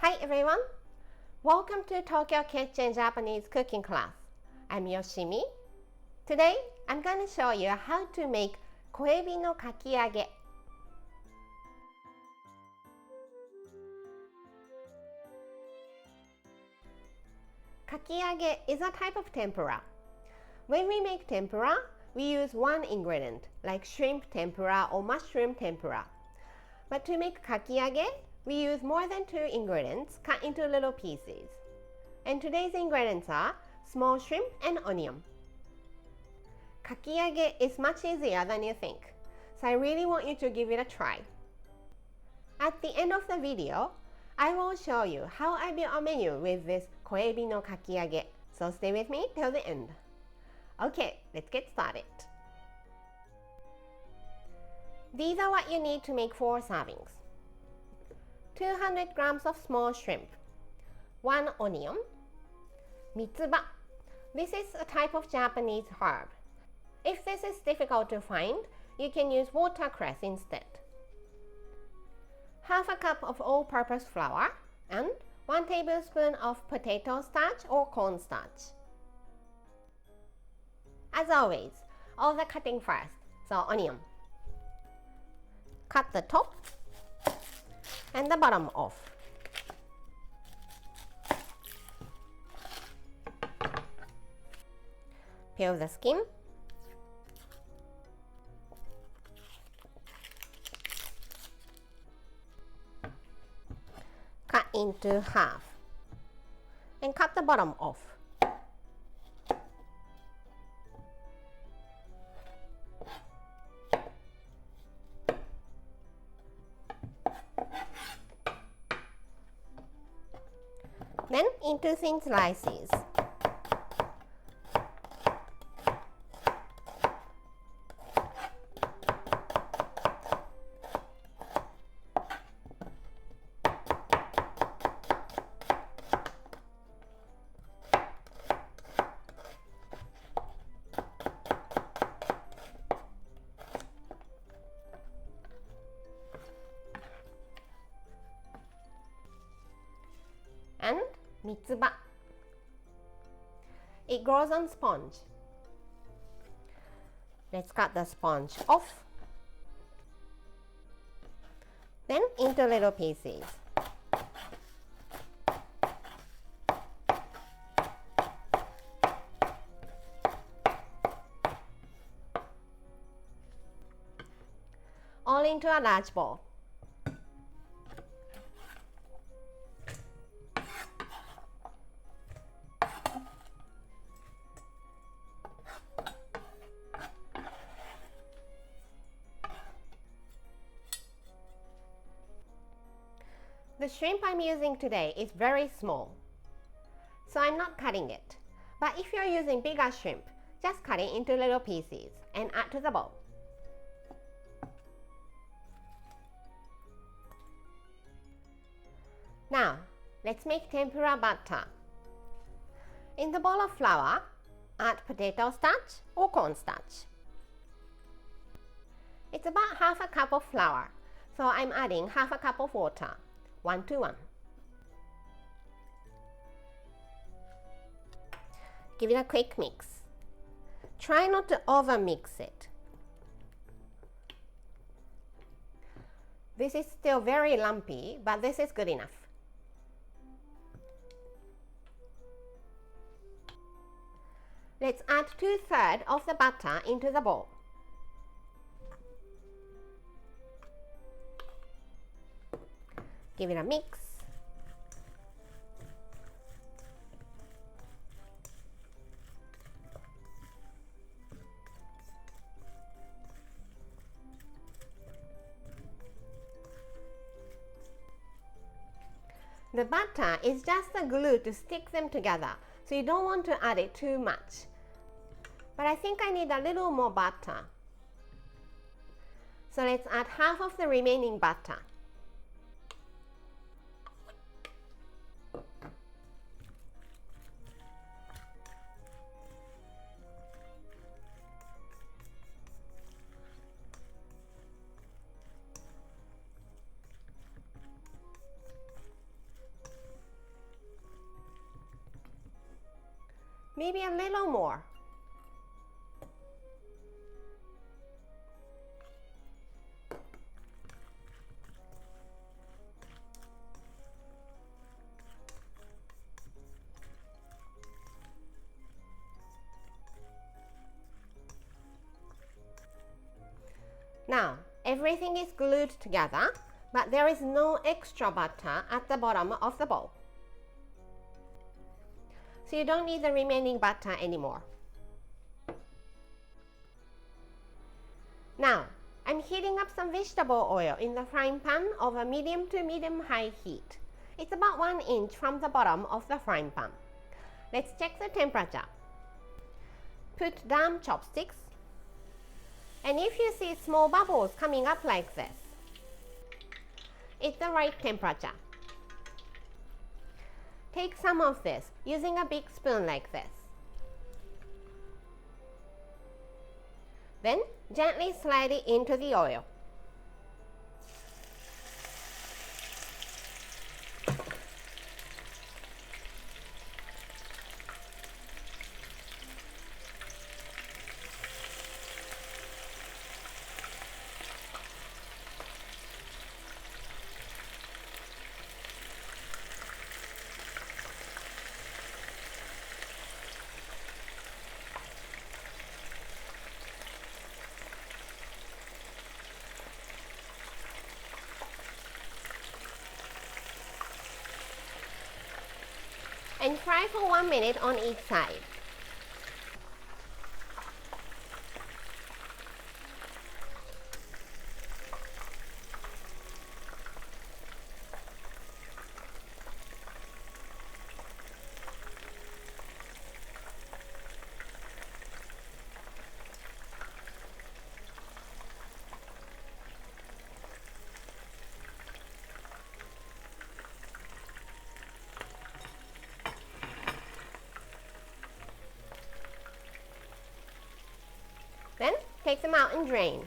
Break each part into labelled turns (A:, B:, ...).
A: Hi everyone! Welcome to Tokyo Kitchen Japanese cooking class. I'm Yoshimi. Today, I'm going to show you how to make koebi no kakiage. Kakiage is a type of tempura. When we make tempura, we use one ingredient, like shrimp tempura or mushroom tempura. But to make kakiage, we use more than 2 ingredients cut into little pieces. And today's ingredients are small shrimp and onion. Kakiage is much easier than you think, so I really want you to give it a try. At the end of the video, I will show you how I built a menu with this koebi no kakiage, so stay with me till the end. Okay, let's get started. These are what you need to make 4 servings. 200 grams of small shrimp, 1 onion, Mitsuba. This is a type of Japanese herb. If this is difficult to find, you can use watercress instead. Half a cup of all-purpose flour and 1 tablespoon of potato starch or cornstarch. As always, all the cutting first, so onion. Cut the top and the bottom off. Peel the skin. Cut into half and cut the bottom off. Then into thin slices. And Mitsuba. It grows on sponge. Let's cut the sponge off. Then into little pieces. All into a large bowl. The shrimp I'm using today is very small, so I'm not cutting it. But if you're using bigger shrimp, just cut it into little pieces and add to the bowl. Now, let's make tempura batter. In the bowl of flour, add potato starch or cornstarch. It's about half a cup of flour, so I'm adding half a cup of water. 1 to 1. Give it a quick mix. Try not to over mix it. This is still very lumpy, but this is good enough. Let's add 2/3 of the butter into the bowl. Give it a mix. The butter is just a glue to stick them together, so you don't want to add it too much. But I think I need a little more butter. So let's add half of the remaining butter. maybe a little more. Now, everything is glued together, but there is no extra butter at the bottom of the bowl. So you don't need the remaining butter anymore. Now, I'm heating up some vegetable oil in the frying pan over medium to medium-high heat. It's about 1 inch from the bottom of the frying pan. Let's check the temperature. Put down chopsticks. And if you see small bubbles coming up like this, it's the right temperature. Take some of this using a big spoon like this. Then gently slide it into the oil. And fry for 1 minute on each side. Then take them out and drain.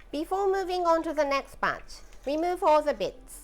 A: Before moving on to the next batch, remove all the bits.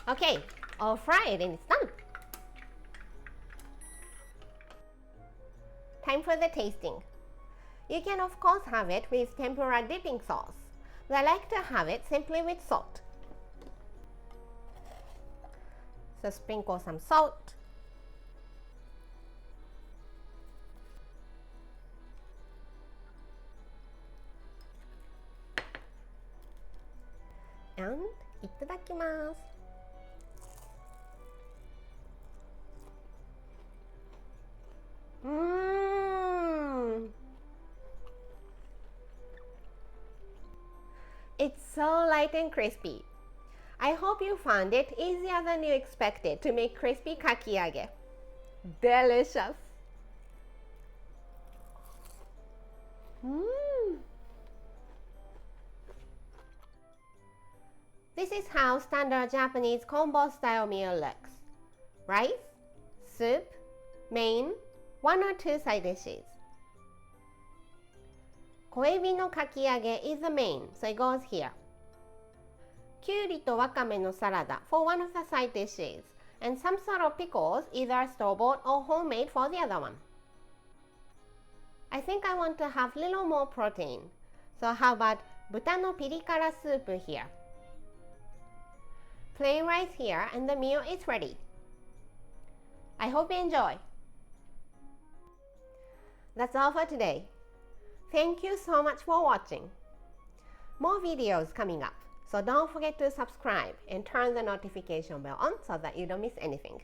A: Okay, all fried and it's done. Time for the tasting. You can of course have it with tempura dipping sauce, but I like to have it simply with salt. So sprinkle some salt. And いただきます。It's so light and crispy. I hope you found it easier than you expected to make crispy kakiage. Delicious! This is how standard Japanese combo style meal looks. Rice, soup, main, 1 or 2 side dishes. Koebi no kakiage is the main, so it goes here. Kyuri to wakame no salad for one of the side dishes, and some sort of pickles, either store-bought or homemade for the other one. I think I want to have little more protein, so how about buta no pirikara soup here? Plain rice here and the meal is ready. I hope you enjoy. That's all for today. Thank you so much for watching. More videos coming up, so don't forget to subscribe and turn the notification bell on so that you don't miss anything.